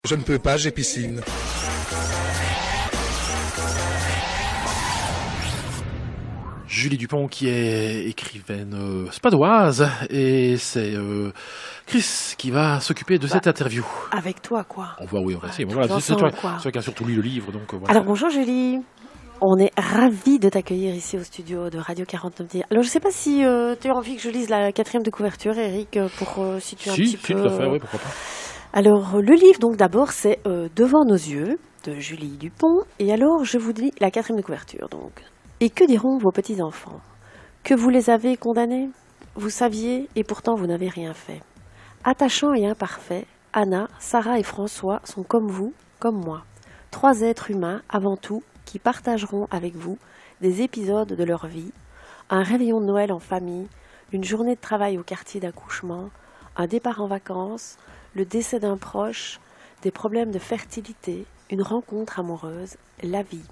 Je ne peux pas, j'ai piscine. Julie Dupont qui est écrivaine spadoise et c'est Chris qui va s'occuper de cette interview. Avec toi, quoi. On voit, oui, on va essayer. Voilà, c'est toi qui a surtout lu le livre. Donc, voilà. Alors bonjour Julie, on est ravis de t'accueillir ici au studio de Radio 49. Alors je ne sais pas si tu as envie que je lise la 4e de couverture, Eric, pour situer un petit peu... Si, tout à fait, oui, pourquoi pas. Alors le livre, donc d'abord, c'est Devant nos yeux, de Julie Dupont. Et alors je vous dis la 4e de couverture, donc... Et que diront vos petits-enfants? Que vous les avez condamnés? Vous saviez, et pourtant vous n'avez rien fait. Attachants et imparfaits, Anna, Sarah et François sont comme vous, comme moi. 3 êtres humains, avant tout, qui partageront avec vous des épisodes de leur vie, un réveillon de Noël en famille, une journée de travail au quartier d'accouchement, un départ en vacances, le décès d'un proche, des problèmes de fertilité, une rencontre amoureuse, la vie.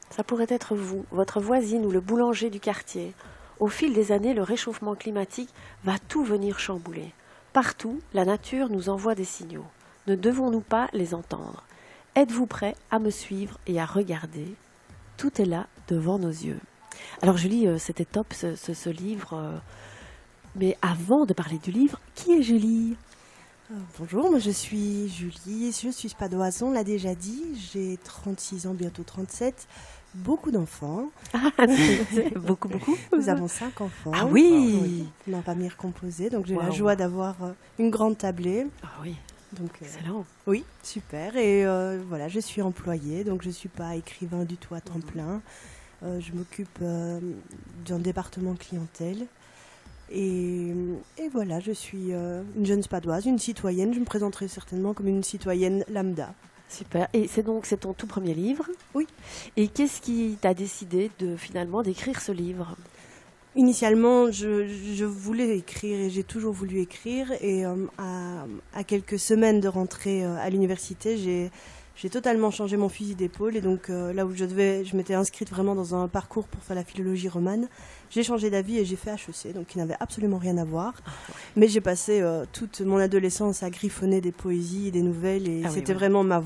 Ça pourrait être vous, votre voisine ou le boulanger du quartier. Au fil des années, le réchauffement climatique va tout venir chambouler. Partout, la nature nous envoie des signaux. Ne devons-nous pas les entendre? Êtes-vous prêts à me suivre et à regarder? Tout est là, devant nos yeux. Alors Julie, c'était top ce livre. Mais avant de parler du livre, qui est Julie? Bonjour, moi je suis Julie, je suis spadoise, on l'a déjà dit, j'ai 36 ans, bientôt 37, beaucoup d'enfants. Beaucoup. Nous avons 5 enfants. Ah oui, Ma famille recomposée, donc j'ai Wow. la joie d'avoir une grande tablée. Ah oui, Donc, excellent. oui, super, et voilà, je suis employée, donc je ne suis pas écrivain du tout à temps plein. Je m'occupe d'un département clientèle. Et voilà, je suis une jeune spadoise, une citoyenne. Je me présenterai certainement comme une citoyenne lambda. Super. Et c'est ton tout premier livre? Oui. Et qu'est-ce qui t'a décidé finalement d'écrire ce livre? Initialement, je voulais écrire et j'ai toujours voulu écrire. Et à quelques semaines de rentrer à l'université, j'ai totalement changé mon fusil d'épaule. Et donc là où je m'étais inscrite vraiment dans un parcours pour faire la philologie romane. J'ai changé d'avis et j'ai fait HEC, donc qui n'avait absolument rien à voir. Mais j'ai passé toute mon adolescence à griffonner des poésies, des nouvelles, et c'était vraiment ma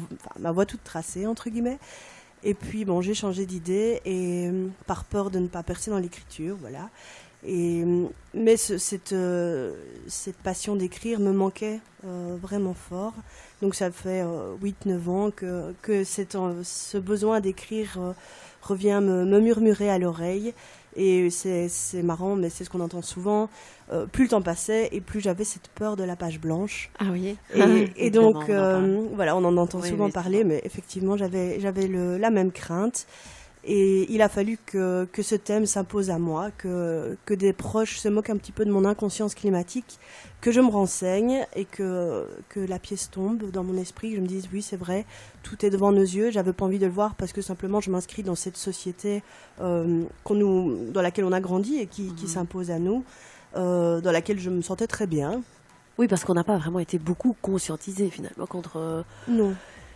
voie toute tracée, entre guillemets. Et puis, bon, j'ai changé d'idée, et par peur de ne pas percer dans l'écriture, voilà. Mais cette passion d'écrire me manquait vraiment fort. Donc ça fait 8-9 ans que ce besoin d'écrire revient me murmurer à l'oreille. Et c'est marrant, mais c'est ce qu'on entend souvent. Plus le temps passait et plus j'avais cette peur de la page blanche. Ah oui. Et donc, voilà, on en entend souvent parler, mais effectivement, j'avais la même crainte. Et il a fallu que ce thème s'impose à moi, que des proches se moquent un petit peu de mon inconscience climatique, que je me renseigne et que la pièce tombe dans mon esprit, que je me dise oui, c'est vrai, tout est devant nos yeux. J'avais pas envie de le voir parce que simplement je m'inscris dans cette société dans laquelle on a grandi et qui s'impose à nous, dans laquelle je me sentais très bien. Oui, parce qu'on n'a pas vraiment été beaucoup conscientisés finalement contre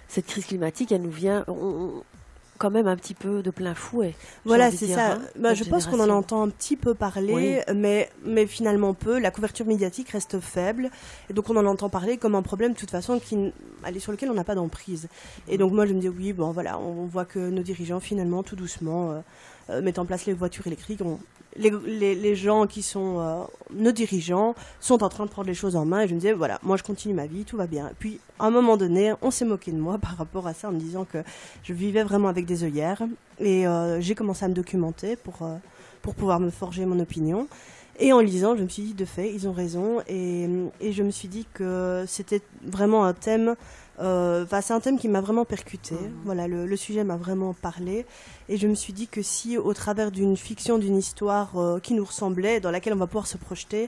cette crise climatique. Elle nous vient quand même un petit peu de plein fouet. Voilà, c'est ça. Je pense qu'on en entend un petit peu parler, mais finalement peu. La couverture médiatique reste faible. Et donc on en entend parler comme un problème de toute façon sur lequel on n'a pas d'emprise. Et donc moi je me dis oui, bon voilà, on voit que nos dirigeants finalement tout doucement mettent en place les voitures électriques. Les gens qui sont nos dirigeants sont en train de prendre les choses en main, et je me disais voilà, moi je continue ma vie, tout va bien. Et puis à un moment donné, on s'est moqué de moi par rapport à ça en me disant que je vivais vraiment avec des œillères, et j'ai commencé à me documenter pour pouvoir me forger mon opinion. Et en lisant, je me suis dit de fait, ils ont raison, et je me suis dit que c'était vraiment un thème. C'est un thème qui m'a vraiment percuté. Voilà, le sujet m'a vraiment parlé, et je me suis dit que si au travers d'une fiction, d'une histoire qui nous ressemblait, dans laquelle on va pouvoir se projeter,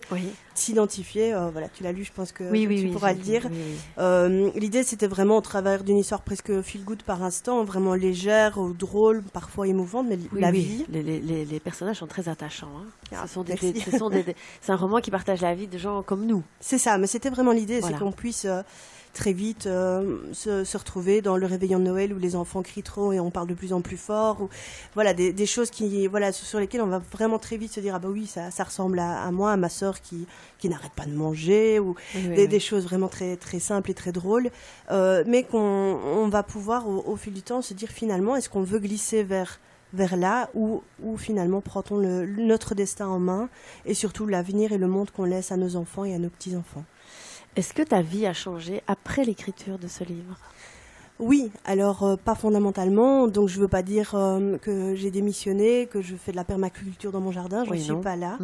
s'identifier, voilà, tu l'as lu, je pense que tu pourras le dire. L'idée c'était vraiment au travers d'une histoire presque feel good par instant, vraiment légère ou drôle, parfois émouvante, mais la vie. Les personnages sont très attachants. Hein. C'est un roman qui partage la vie de gens comme nous. C'est ça, mais c'était vraiment l'idée, c'est qu'on puisse très vite se retrouver dans le réveillon de Noël où les enfants crient trop et on parle de plus en plus fort. Ou, voilà, des choses sur lesquelles on va vraiment très vite se dire « Ah bah oui, ça ressemble à moi, à ma sœur qui n'arrête pas de manger. » Ou des choses vraiment très, très simples et très drôles. Mais qu'on va pouvoir, au fil du temps, se dire finalement, est-ce qu'on veut glisser vers là où finalement prend-on notre destin en main et surtout l'avenir et le monde qu'on laisse à nos enfants et à nos petits-enfants. Est-ce que ta vie a changé après l'écriture de ce livre ? Oui, alors pas fondamentalement, donc je veux pas dire que j'ai démissionné, que je fais de la permaculture dans mon jardin, je ne suis pas là.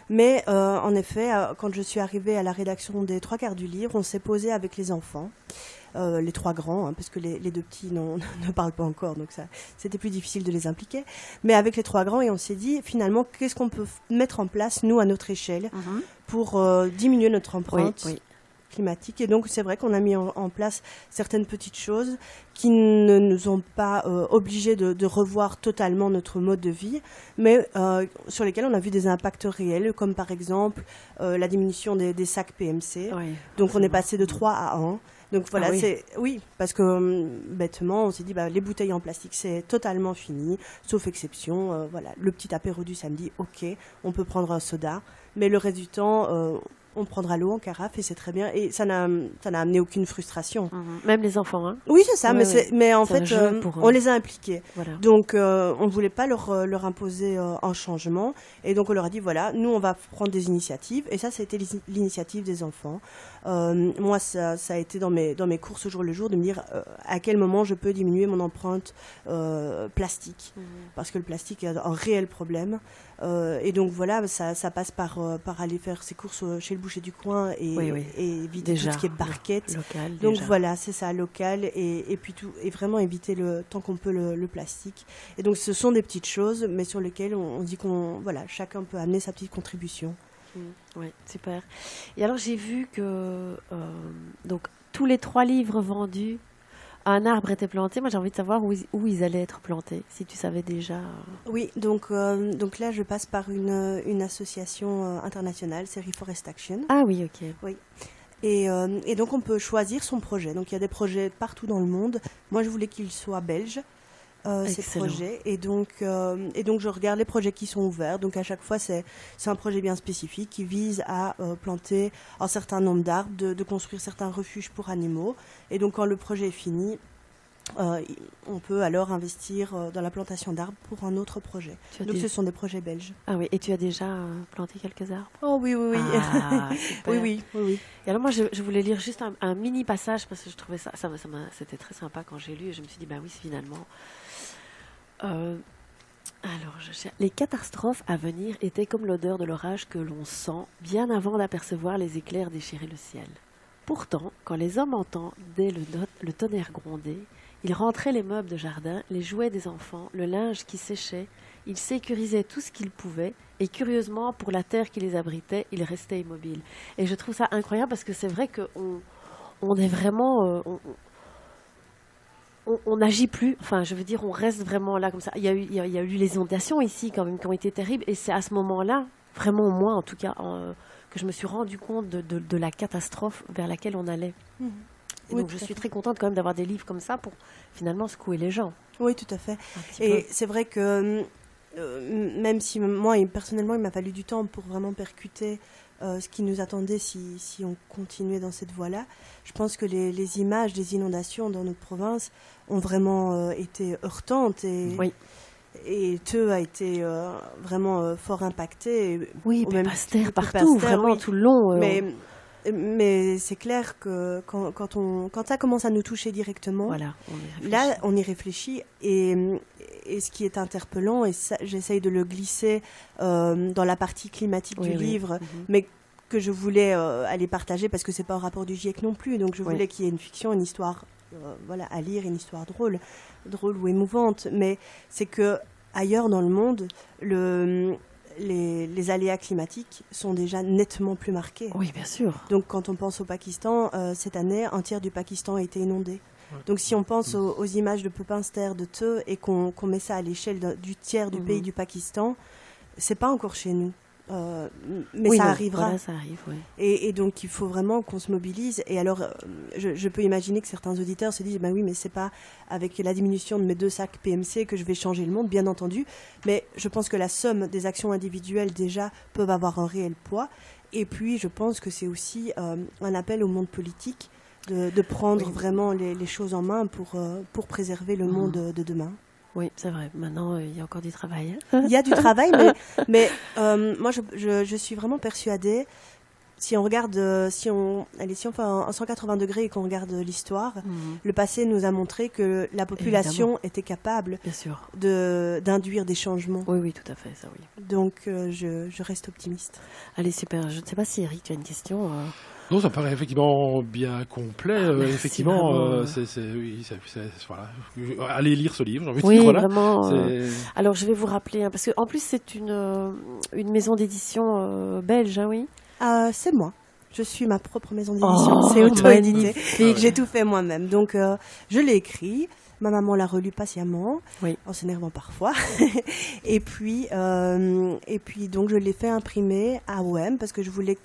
Mais en effet, quand je suis arrivée à la rédaction des 3/4 du livre, on s'est posé avec les enfants. Les 3 grands, parce que les 2 petits ne parlent pas encore, donc c'était plus difficile de les impliquer. Mais avec les 3 grands, et on s'est dit, finalement, qu'est-ce qu'on peut mettre en place, nous, à notre échelle, pour diminuer notre empreinte climatique. Et donc, c'est vrai qu'on a mis en place certaines petites choses qui ne nous ont pas obligés de revoir totalement notre mode de vie, mais sur lesquels on a vu des impacts réels, comme par exemple la diminution des sacs PMC. Donc, on est passé de 3 à 1. Donc voilà, parce que bêtement, on s'est dit, les bouteilles en plastique, c'est totalement fini, sauf exception. Voilà, le petit apéro du samedi, ok, on peut prendre un soda, mais le reste du temps, on prendra l'eau en carafe et c'est très bien. Et ça n'a amené aucune frustration. Même les enfants, hein ? Oui, c'est ça, mais en fait, on les a impliqués. Voilà. Donc, on ne voulait pas leur imposer un changement. Et donc, on leur a dit, voilà, nous, on va prendre des initiatives. Et ça a été l'initiative des enfants. Moi, ça a été dans mes courses au jour le jour de me dire à quel moment je peux diminuer mon empreinte plastique. Parce que le plastique est un réel problème. Et donc, voilà, ça passe par aller faire ses courses chez le boucher du coin et éviter tout ce qui est barquette. Local, donc voilà, c'est ça, local et puis et vraiment éviter tant qu'on peut le plastique. Et donc ce sont des petites choses, mais sur lesquelles on dit chacun peut amener sa petite contribution. Oui, super. Et alors j'ai vu que donc tous les 3 livres vendus, un arbre était planté. Moi, j'ai envie de savoir où ils allaient être plantés, si tu savais déjà. Oui, donc là, je passe par une association internationale, c'est Reforest Action. Ah oui, ok. Oui. Et donc, on peut choisir son projet. Donc, il y a des projets partout dans le monde. Moi, je voulais qu'ils soient belges, ces projets. Et donc, je regarde les projets qui sont ouverts. Donc, à chaque fois, c'est un projet bien spécifique qui vise à planter un certain nombre d'arbres, de construire certains refuges pour animaux. Et donc, quand le projet est fini, on peut alors investir dans la plantation d'arbres pour un autre projet. Donc, ce sont des projets belges. Ah oui, et tu as déjà planté quelques arbres ? Oh oui. Ah, super. Oui. Et alors moi, je voulais lire juste un mini passage parce que je trouvais c'était très sympa quand j'ai lu et je me suis dit, oui, finalement... Alors, les catastrophes à venir étaient comme l'odeur de l'orage que l'on sent bien avant d'apercevoir les éclairs déchirer le ciel. Pourtant, quand les hommes entendaient le tonnerre gronder, ils rentraient les meubles de jardin, les jouets des enfants, le linge qui séchait, ils sécurisaient tout ce qu'ils pouvaient et curieusement, pour la terre qui les abritait, ils restaient immobiles. Et je trouve ça incroyable parce que c'est vrai qu'on est vraiment... on n'agit plus, enfin je veux dire on reste vraiment là comme ça. Il y a eu les inondations ici quand même qui ont été terribles et c'est à ce moment-là, vraiment moi en tout cas, que je me suis rendu compte de la catastrophe vers laquelle on allait. Et donc je suis très contente quand même d'avoir des livres comme ça pour finalement secouer les gens. Oui, tout à fait. Et c'est vrai que même si moi personnellement il m'a fallu du temps pour vraiment percuter ce qui nous attendait si on continuait dans cette voie-là. Je pense que les images des inondations dans notre province ont vraiment été heurtantes et Theux a été vraiment fort impacté. Oui, Pasteur partout, vraiment tout le long. Mais c'est clair que quand ça commence à nous toucher directement, là on y réfléchit et ce qui est interpellant, et ça, j'essaye de le glisser dans la partie climatique du livre, mais que je voulais aller partager parce que c'est pas un rapport du GIEC non plus, donc je voulais qu'il y ait une fiction, une histoire à lire, une histoire drôle ou émouvante, mais c'est que ailleurs dans le monde, les aléas climatiques sont déjà nettement plus marqués. Oui, bien sûr. Donc quand on pense au Pakistan, cette année, un tiers du Pakistan a été inondé. Donc si on pense aux images de Pepinster, de Theux, et qu'on met ça à l'échelle du tiers du pays du Pakistan, c'est pas encore chez nous. mais oui, ça non, arrivera. Voilà, ça arrive, oui. Et donc, il faut vraiment qu'on se mobilise. Et alors, je peux imaginer que certains auditeurs se disent, bah oui, mais c'est pas avec la diminution de mes 2 sacs PMC que je vais changer le monde, bien entendu. Mais je pense que la somme des actions individuelles, déjà, peuvent avoir un réel poids. Et puis, je pense que c'est aussi un appel au monde politique de prendre vraiment les choses en main pour préserver le monde de demain. Oui, c'est vrai. Maintenant, il y a encore du travail. Il y a du travail, mais moi, je suis vraiment persuadée, si on regarde, si on fait un 180 degrés et qu'on regarde l'histoire, le passé nous a montré que la population était capable Bien sûr. d'induire des changements. Oui, tout à fait, ça oui. Donc, je reste optimiste. Allez, super. Je ne sais pas si Eric, tu as une question Non, ça me paraît effectivement bien complet. Effectivement, voilà. Allez lire ce livre, j'ai envie de dire. Voilà. Vraiment. Alors, je vais vous rappeler, parce qu'en plus, c'est une maison d'édition belge, hein, oui. C'est moi. Je suis ma propre maison d'édition. C'est auto-édité. J'ai tout fait moi-même. Donc, je l'ai écrit. Ma maman l'a relu patiemment, en s'énervant parfois. et puis, donc, je l'ai fait imprimer à OM parce que je voulais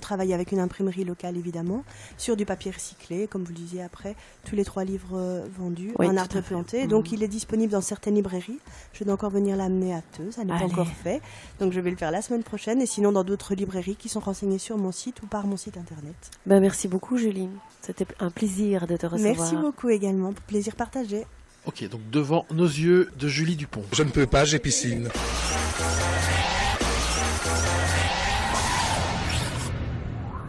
travailler avec une imprimerie locale, évidemment, sur du papier recyclé, comme vous le disiez après, tous les 3 livres vendus, un arbre planté. Donc, il est disponible dans certaines librairies. Je dois encore venir l'amener à Theux, ça n'est pas encore fait. Donc, je vais le faire la semaine prochaine et sinon dans d'autres librairies qui sont renseignées sur mon site ou par mon site internet. Merci beaucoup, Julie. C'était un plaisir de te recevoir. Merci beaucoup également, plaisir partagé. Ok, donc Devant nos yeux de Julie Dupont. Je ne peux pas, j'ai piscine.